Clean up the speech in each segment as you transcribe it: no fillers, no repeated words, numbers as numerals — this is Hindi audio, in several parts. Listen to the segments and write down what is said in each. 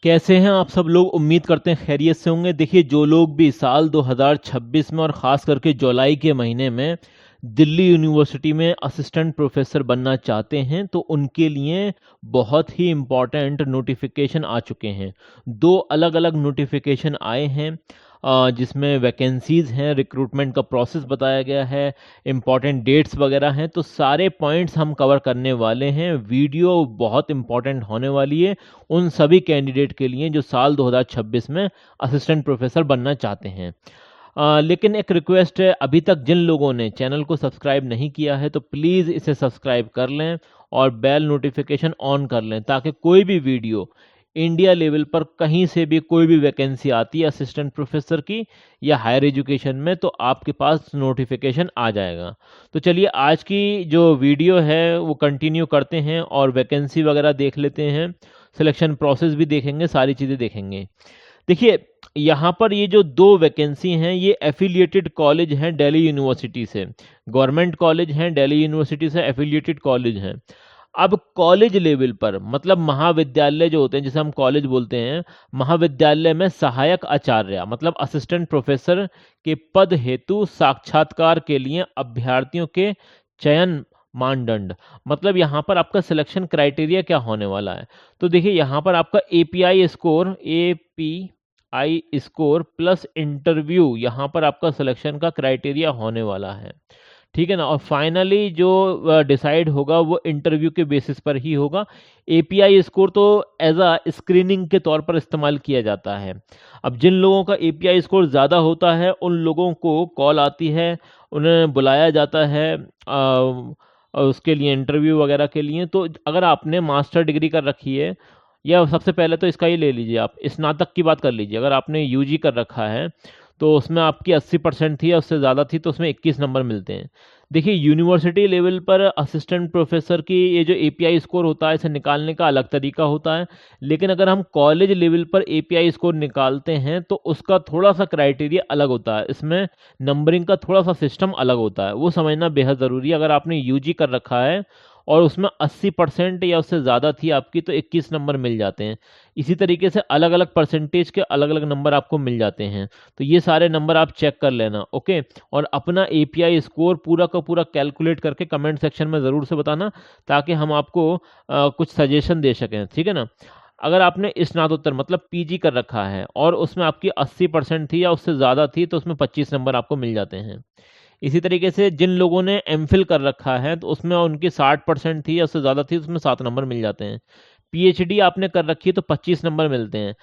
कैसे हैं आप सब लोग। उम्मीद करते हैं खैरियत से होंगे। देखिए, जो लोग भी साल 2026 में और ख़ास करके जुलाई के महीने में दिल्ली यूनिवर्सिटी में असिस्टेंट प्रोफेसर बनना चाहते हैं तो उनके लिए बहुत ही इम्पॉर्टेंट नोटिफिकेशन आ चुके हैं। दो अलग अलग नोटिफिकेशन आए हैं जिसमें वैकेंसीज़ हैं, रिक्रूटमेंट का प्रोसेस बताया गया है, इम्पॉर्टेंट डेट्स वगैरह हैं। तो सारे पॉइंट्स हम कवर करने वाले हैं। वीडियो बहुत इम्पॉर्टेंट होने वाली है उन सभी कैंडिडेट के लिए जो साल 2026 में असिस्टेंट प्रोफेसर बनना चाहते हैं। लेकिन एक रिक्वेस्ट है, अभी तक जिन लोगों ने चैनल को सब्सक्राइब नहीं किया है तो प्लीज़ इसे सब्सक्राइब कर लें और बेल नोटिफिकेशन ऑन कर लें ताकि कोई भी वीडियो इंडिया लेवल पर कहीं से भी कोई भी वैकेंसी आती है असिस्टेंट प्रोफेसर की या हायर एजुकेशन में तो आपके पास नोटिफिकेशन आ जाएगा। तो चलिए आज की जो वीडियो है वो कंटिन्यू करते हैं और वैकेंसी वगैरह देख लेते हैं, सिलेक्शन प्रोसेस भी देखेंगे, सारी चीज़ें देखेंगे। देखिए, यहाँ पर ये जो दो वैकेंसी हैं ये एफिलिएटेड कॉलेज हैं दिल्ली यूनिवर्सिटी से, गवर्नमेंट कॉलेज हैं, दिल्ली यूनिवर्सिटी से एफिलिएटेड कॉलेज हैं। अब कॉलेज लेवल पर मतलब महाविद्यालय जो होते हैं जिसे हम कॉलेज बोलते हैं, महाविद्यालय में सहायक आचार्य मतलब असिस्टेंट प्रोफेसर के पद हेतु साक्षात्कार के लिए अभ्यर्थियों के चयन मानदंड, मतलब यहाँ पर आपका सिलेक्शन क्राइटेरिया क्या होने वाला है। तो देखिए, यहाँ पर आपका एपीआई स्कोर प्लस इंटरव्यू यहाँ पर आपका सिलेक्शन का क्राइटेरिया होने वाला है। ठीक है ना। और फाइनली जो डिसाइड होगा वो इंटरव्यू के बेसिस पर ही होगा। एपीआई स्कोर तो एज अ स्क्रीनिंग के तौर पर इस्तेमाल किया जाता है। अब जिन लोगों का एपीआई स्कोर ज़्यादा होता है उन लोगों को कॉल आती है, उन्हें बुलाया जाता है उसके लिए, इंटरव्यू वगैरह के लिए। तो अगर आपने मास्टर डिग्री कर रखी है या सबसे पहले तो इसका ही ले लीजिए, आप स्नातक की बात कर लीजिए, अगर आपने यूजी कर रखा है तो उसमें आपकी 80% थी या उससे ज़्यादा थी तो उसमें 21 नंबर मिलते हैं। देखिए, यूनिवर्सिटी लेवल पर असिस्टेंट प्रोफेसर की ये जो एपीआई स्कोर होता है इसे निकालने का अलग तरीका होता है, लेकिन अगर हम कॉलेज लेवल पर एपीआई स्कोर निकालते हैं तो उसका थोड़ा सा क्राइटेरिया अलग होता है, इसमें नंबरिंग का थोड़ा सा सिस्टम अलग होता है, वो समझना बेहद ज़रूरी है। अगर आपने यूजी कर रखा है और उसमें 80% या उससे ज़्यादा थी आपकी तो 21 नंबर मिल जाते हैं। इसी तरीके से अलग अलग परसेंटेज के अलग अलग नंबर आपको मिल जाते हैं। तो ये सारे नंबर आप चेक कर लेना, ओके। और अपना एपीआई स्कोर पूरा का पूरा कैलकुलेट करके कमेंट सेक्शन में ज़रूर से बताना ताकि हम आपको कुछ सजेशन दे सकें, ठीक है ना। अगर आपने स्नातकोत्तर मतलब पीजी कर रखा है और उसमें आपकी 80% थी या उससे ज़्यादा थी तो उसमें 25 नंबर आपको मिल जाते हैं। इसी तरीके से जिन लोगों ने एमफिल कर रखा है तो उसमें उनकी 60% थी या उससे ज़्यादा थी तो उसमें 7 नंबर मिल जाते हैं। पीएचडी आपने कर रखी है तो 25 नंबर मिलते हैं।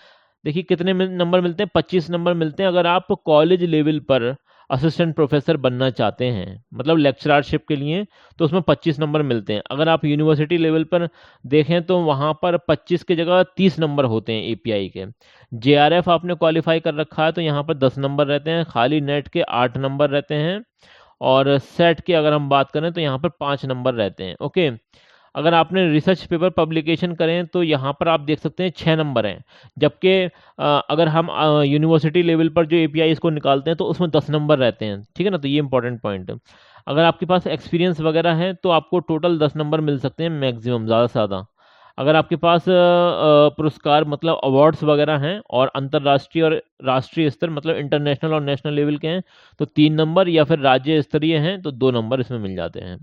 देखिए, कितने नंबर मिलते हैं, 25 नंबर मिलते हैं अगर आप कॉलेज लेवल पर असिस्टेंट प्रोफेसर बनना चाहते हैं, मतलब लेक्चररशिप के लिए, तो उसमें 25 नंबर मिलते हैं। अगर आप यूनिवर्सिटी लेवल पर देखें तो वहाँ पर 25 की जगह 30 नंबर होते हैं एपीआई के। जेआरएफ आपने क्वालिफाई कर रखा है तो यहाँ पर 10 नंबर रहते हैं, खाली नेट के 8 नंबर रहते हैं और सेट की अगर हम बात करें तो यहाँ पर 5 नंबर रहते हैं, ओके। अगर आपने रिसर्च पेपर पब्लिकेशन करें तो यहाँ पर आप देख सकते हैं 6 नंबर हैं, जबकि अगर हम यूनिवर्सिटी लेवल पर जो एपीआई इसको निकालते हैं तो उसमें 10 नंबर रहते हैं, ठीक है ना। तो ये इंपॉर्टेंट पॉइंट है। अगर आपके पास एक्सपीरियंस वगैरह है तो आपको टोटल 10 नंबर मिल सकते हैं मैक्सिमम, ज़्यादा से ज़्यादा। अगर आपके पास पुरस्कार मतलब अवार्ड्स वगैरह हैं और अंतर्राष्ट्रीय और राष्ट्रीय स्तर मतलब इंटरनेशनल और नेशनल लेवल के हैं तो 3 नंबर, या फिर राज्य स्तरीय हैं तो 2 नंबर इसमें मिल जाते हैं।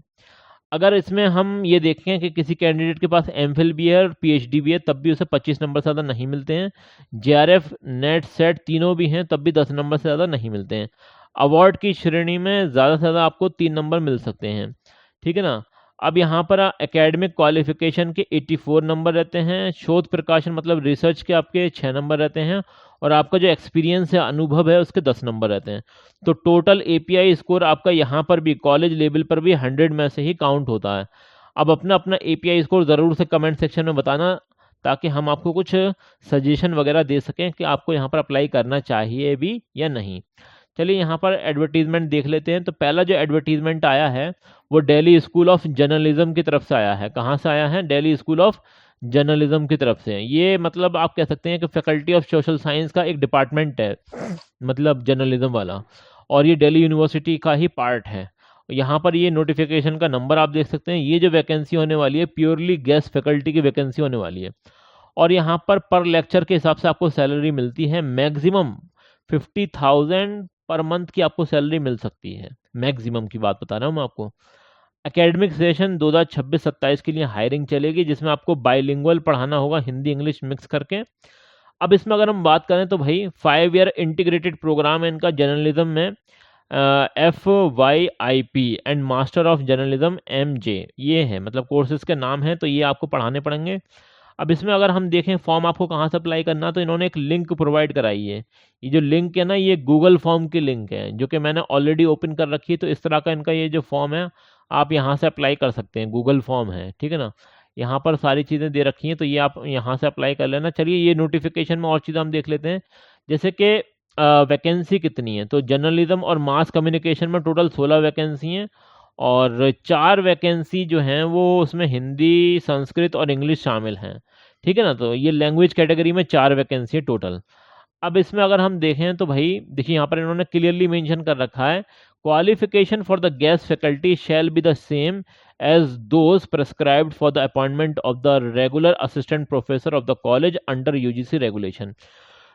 अगर इसमें हम ये देखें कि किसी कैंडिडेट के पास एमफिल भी है और पीएचडी भी है तब भी उसे 25 नंबर से ज़्यादा नहीं मिलते हैं। जेआरएफ नेट सेट तीनों भी हैं तब भी 10 नंबर से ज़्यादा नहीं मिलते हैं। अवार्ड की श्रेणी में ज़्यादा से ज़्यादा आपको 3 नंबर मिल सकते हैं, ठीक है ना। अब यहाँ पर एकेडमिक क्वालिफिकेशन के 84 नंबर रहते हैं, शोध प्रकाशन मतलब रिसर्च के आपके 6 नंबर रहते हैं और आपका जो एक्सपीरियंस है, अनुभव है, उसके 10 नंबर रहते हैं। तो टोटल एपीआई स्कोर आपका यहाँ पर भी कॉलेज लेवल पर भी 100 में से ही काउंट होता है। अब अपना अपना एपीआई स्कोर ज़रूर से कमेंट सेक्शन में बताना ताकि हम आपको कुछ सजेशन वगैरह दे सकें कि आपको यहाँ पर अप्लाई करना चाहिए भी या नहीं। चलिए यहाँ पर एडवर्टीजमेंट देख लेते हैं। तो पहला जो एडवर्टीजमेंट आया है वो दिल्ली स्कूल ऑफ जर्नलिज्म की तरफ से आया है। कहाँ से आया है? दिल्ली स्कूल ऑफ जर्नलिज्म की तरफ से। ये मतलब आप कह सकते हैं कि फैकल्टी ऑफ सोशल साइंस का एक डिपार्टमेंट है, मतलब जर्नलिज्म वाला, और ये दिल्ली यूनिवर्सिटी का ही पार्ट है। यहाँ पर ये नोटिफिकेशन का नंबर आप देख सकते हैं। ये जो वैकेंसी होने वाली है प्योरली गेस्ट फैकल्टी की वैकेंसी होने वाली है और यहाँ पर लेक्चर के हिसाब से आपको सैलरी मिलती है मैक्सिमम 50,000 पर मंथ की आपको सैलरी मिल सकती है, मैक्सिमम की बात बता रहा हूँ मैं आपको। एकेडमिक सेशन 2026-27 के लिए हायरिंग चलेगी, जिसमें आपको बाइलिंगुअल पढ़ाना होगा, हिंदी इंग्लिश मिक्स करके। अब इसमें अगर हम बात करें तो भाई 5 ईयर इंटीग्रेटेड प्रोग्राम है इनका जर्नलिज्म में, FYIP and master of journalism MJ, ये है मतलब कोर्सेज के नाम है, तो ये आपको पढ़ाने पड़ेंगे। अब इसमें अगर हम देखें फॉर्म आपको कहाँ से अप्लाई करना, तो इन्होंने एक लिंक प्रोवाइड कराई है। ये जो लिंक है ना, ये गूगल फॉर्म की लिंक है, जो कि मैंने ऑलरेडी ओपन कर रखी है। तो इस तरह का इनका ये जो फॉर्म है, आप यहाँ से अप्लाई कर सकते हैं, गूगल फॉर्म है, ठीक है ना। यहाँ पर सारी चीज़ें दे रखी हैं, तो ये आप यहाँ से अप्लाई कर लेना। चलिए ये नोटिफिकेशन में और चीज़ें हम देख लेते हैं, जैसे कि वैकेंसी कितनी है। तो जर्नलिज्म और मास कम्युनिकेशन में टोटल 16 वैकेंसी हैं, और 4 वैकेंसी जो हैं वो उसमें हिंदी, संस्कृत और इंग्लिश शामिल हैं, ठीक है ना। तो ये लैंग्वेज कैटेगरी में 4 वैकेंसी है टोटल। अब इसमें अगर हम देखें तो भाई देखिए यहाँ पर इन्होंने क्लियरली मेंशन कर रखा है, qualification for the guest faculty shall be the same as those prescribed for the appointment of the regular assistant professor of the college under UGC regulation.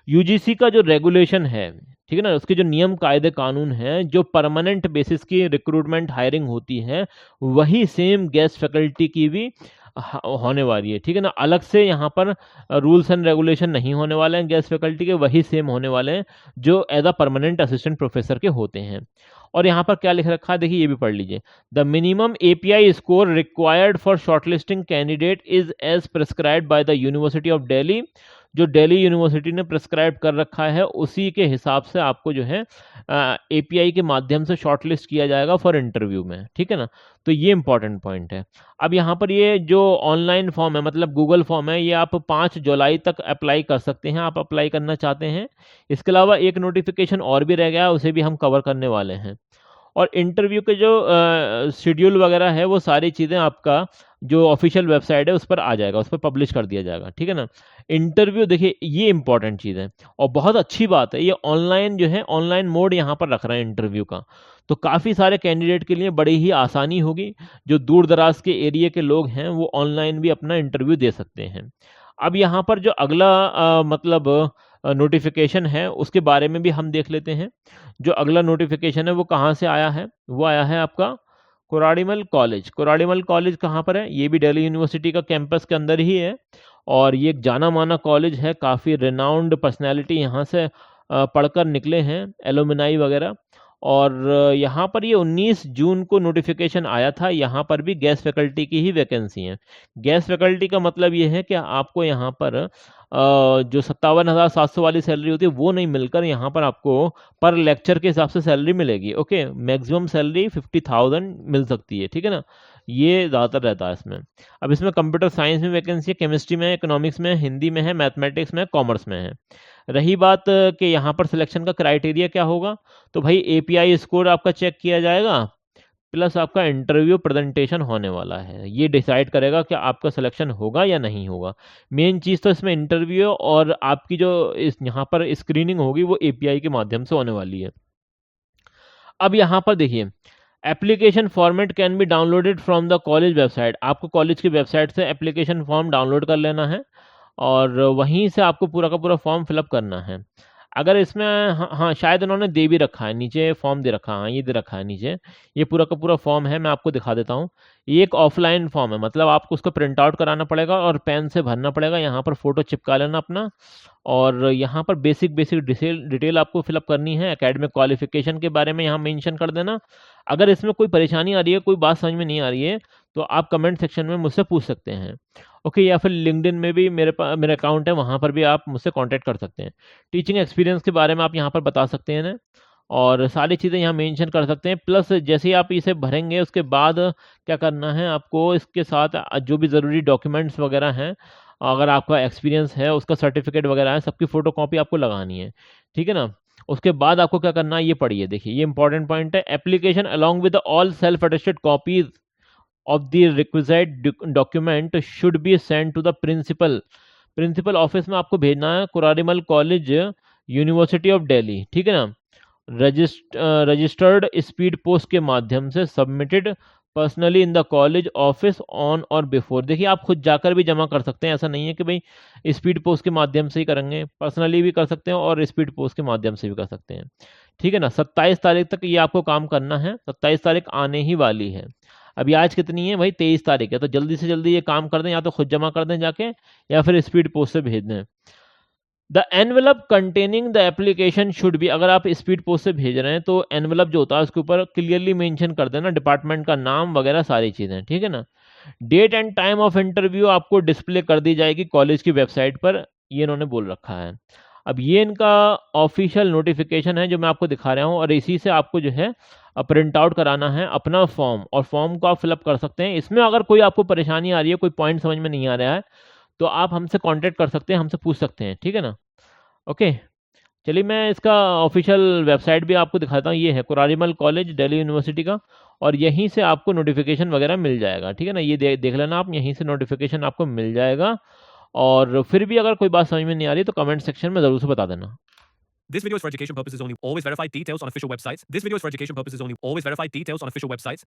UGC का जो रेगुलेशन है, ठीक है ना, उसके जो नियम कायदे कानून हैं, जो परमानेंट बेसिस की रिक्रूटमेंट हायरिंग होती है, वही सेम गेस्ट फैकल्टी की भी होने वाली है, ठीक है ना। अलग से यहाँ पर रूल्स एंड रेगुलेशन नहीं होने वाले हैं गेस्ट फैकल्टी के, वही सेम होने वाले हैं जो as a permanent assistant professor के होते हैं। और यहाँ पर क्या लिख रखा है देखिए, ये भी पढ़ लीजिए। The minimum API score required for shortlisting candidate is as prescribed by the university of Delhi. जो दिल्ली यूनिवर्सिटी ने प्रेस्क्राइब कर रखा है, उसी के हिसाब से आपको जो है API के माध्यम से शॉर्टलिस्ट किया जाएगा फॉर इंटरव्यू में, ठीक है ना। तो ये इंपॉर्टेंट पॉइंट है। अब यहाँ पर ये जो ऑनलाइन फॉर्म है, मतलब गूगल फॉर्म है, ये आप 5 जुलाई तक अप्लाई कर सकते हैं, आप अप्लाई करना चाहते हैं। इसके अलावा एक नोटिफिकेशन और भी रह गया, उसे भी हम कवर करने वाले हैं। और इंटरव्यू के जो शेड्यूल वगैरह है, वो सारी चीज़ें आपका जो ऑफिशियल वेबसाइट है उस पर आ जाएगा, उस पर पब्लिश कर दिया जाएगा, ठीक है ना। इंटरव्यू देखिए, ये इंपॉर्टेंट चीज़ है और बहुत अच्छी बात है, ये ऑनलाइन जो है, ऑनलाइन मोड यहाँ पर रख रहे हैं इंटरव्यू का। तो काफ़ी सारे कैंडिडेट के लिए बड़ी ही आसानी होगी। जो दूर दराज के एरिया के लोग हैं, वो ऑनलाइन भी अपना इंटरव्यू दे सकते हैं। अब यहाँ पर जो अगला मतलब नोटिफिकेशन है, उसके बारे में भी हम देख लेते हैं। जो अगला नोटिफिकेशन है वो कहाँ से आया है, वो आया है आपका कोराड़ीमल कॉलेज। कोराड़ीमल कॉलेज कहाँ पर है, ये भी दिल्ली यूनिवर्सिटी का कैंपस के अंदर ही है, और ये एक जाना माना कॉलेज है। काफ़ी रिनाउंड पर्सनैलिटी यहाँ से पढ़कर निकले हैं, एलुमनाई वगैरह। और यहाँ पर ये 19 जून को नोटिफिकेशन आया था। यहाँ पर भी गेस्ट फैकल्टी की ही वैकेंसी है। गेस्ट फैकल्टी का मतलब ये है कि आपको यहाँ पर जो 57,700 वाली सैलरी होती है वो नहीं मिलकर, यहाँ पर आपको पर लेक्चर के हिसाब से सैलरी मिलेगी। ओके, मैक्सिमम सैलरी 50,000 मिल सकती है, ठीक है ना। ये ज़्यादातर रहता है इसमें। अब इसमें कंप्यूटर साइंस में वैकेंसी है, केमिस्ट्री में, इकोनॉमिक्स में, हिंदी में है, मैथमेटिक्स में, कॉमर्स में है। रही बात कि यहाँ पर सिलेक्शन का क्राइटेरिया क्या होगा, तो भाई API स्कोर आपका चेक किया जाएगा, प्लस आपका इंटरव्यू प्रेजेंटेशन होने वाला है। ये डिसाइड करेगा कि आपका सिलेक्शन होगा या नहीं होगा। मेन चीज़ तो इसमें इंटरव्यू, और आपकी जो इस यहाँ पर स्क्रीनिंग होगी वो API के माध्यम से होने वाली है। अब यहाँ पर देखिए, application format can be downloaded from the college website. आपको कॉलेज की वेबसाइट से एप्लीकेशन फॉर्म डाउनलोड कर लेना है, और वहीं से आपको पूरा का पूरा फॉर्म फिलअप करना है। अगर इसमें हाँ, शायद उन्होंने दे भी रखा है, नीचे फॉर्म दे रखा है, हाँ ये दे रखा है नीचे। ये पूरा का पूरा फॉर्म है, मैं आपको दिखा देता हूँ। ये एक ऑफलाइन फॉर्म है, मतलब आपको उसको प्रिंट आउट कराना पड़ेगा और पेन से भरना पड़ेगा। यहाँ पर फोटो चिपका लेना अपना, और यहाँ पर बेसिक डिटेल आपको फिलअप करनी है। एकेडमिक क्वालिफिकेशन के बारे में यहाँ मेंशन कर देना। अगर इसमें कोई परेशानी आ रही है, कोई बात समझ में नहीं आ रही है, तो आप कमेंट सेक्शन में मुझसे पूछ सकते हैं, ओके। या फिर लिंक्डइन में भी मेरा अकाउंट है, वहाँ पर भी आप मुझसे कांटेक्ट कर सकते हैं। टीचिंग एक्सपीरियंस के बारे में आप यहाँ पर बता सकते हैं ना, और सारी चीज़ें यहाँ मेंशन कर सकते हैं। प्लस जैसे ही आप इसे भरेंगे, उसके बाद क्या करना है आपको, इसके साथ जो भी ज़रूरी डॉक्यूमेंट्स वगैरह हैं, अगर आपका एक्सपीरियंस है, उसका सर्टिफिकेट वगैरह है, सबकी फ़ोटो कॉपी आपको लगानी है, ठीक है ना। उसके बाद आपको क्या करना है, ये पढ़िए, देखिए ये इंपॉर्टेंट पॉइंट है। Application along with all self attested copies of the requisite document should be sent to the principal office में आपको भेजना है, Kirori Mal college, university of Delhi, ठीक है ना। रजिस्टर्ड स्पीड पोस्ट के माध्यम से submitted personally in the college office on or before. देखिए आप खुद जाकर भी जमा कर सकते हैं, ऐसा नहीं है कि भाई स्पीड पोस्ट के माध्यम से ही करेंगे, पर्सनली भी कर सकते हैं और स्पीड पोस्ट के माध्यम से भी कर सकते हैं। ठीक है ना, 27 तारीख तक ये आपको काम करना है, 27 तारीख आने ही वाली है। अभी आज कितनी है भाई, 23 तारीख है, तो जल्दी से जल्दी ये काम कर दें, या तो खुद जमा कर दें जाके या फिर स्पीड पोस्ट से भेज दें। The envelope containing the application should be, अगर आप स्पीड पोस्ट से भेज रहे हैं तो एनवेलप जो होता है उसके ऊपर क्लियरली मेंशन कर देना डिपार्टमेंट का नाम वगैरह सारी चीज़ें, ठीक है ना। Date and time of interview आपको डिस्प्ले कर दी जाएगी कॉलेज की वेबसाइट पर, ये इन्होंने बोल रखा है। अब ये इनका ऑफिशियल नोटिफिकेशन है जो मैं आपको दिखा रहा हूँ, और इसी से आपको जो है प्रिंट आउट कराना है अपना फॉर्म, और फॉर्म को आप फिलअप कर सकते हैं। इसमें अगर कोई आपको परेशानी आ रही है, कोई पॉइंट समझ में नहीं आ रहा है, तो आप हमसे कांटेक्ट कर सकते हैं, हमसे पूछ सकते हैं, ठीक है ना। ओके, चलिए मैं इसका ऑफिशियल वेबसाइट भी आपको दिखाता हूँ। ये है कुरारीमल कॉलेज दिल्ली यूनिवर्सिटी का, और यहीं से आपको नोटिफिकेशन वगैरह मिल जाएगा, ठीक है ना। ये देख लेना आप, यहीं से नोटिफिकेशन आपको मिल जाएगा। और फिर भी अगर कोई बात समझ में नहीं आ रही तो कमेंट सेक्शन में ज़रूर से बता देना। This video is for education purposes only. Always verify details on official websites. This video is for education purposes only. Always verify details on official websites.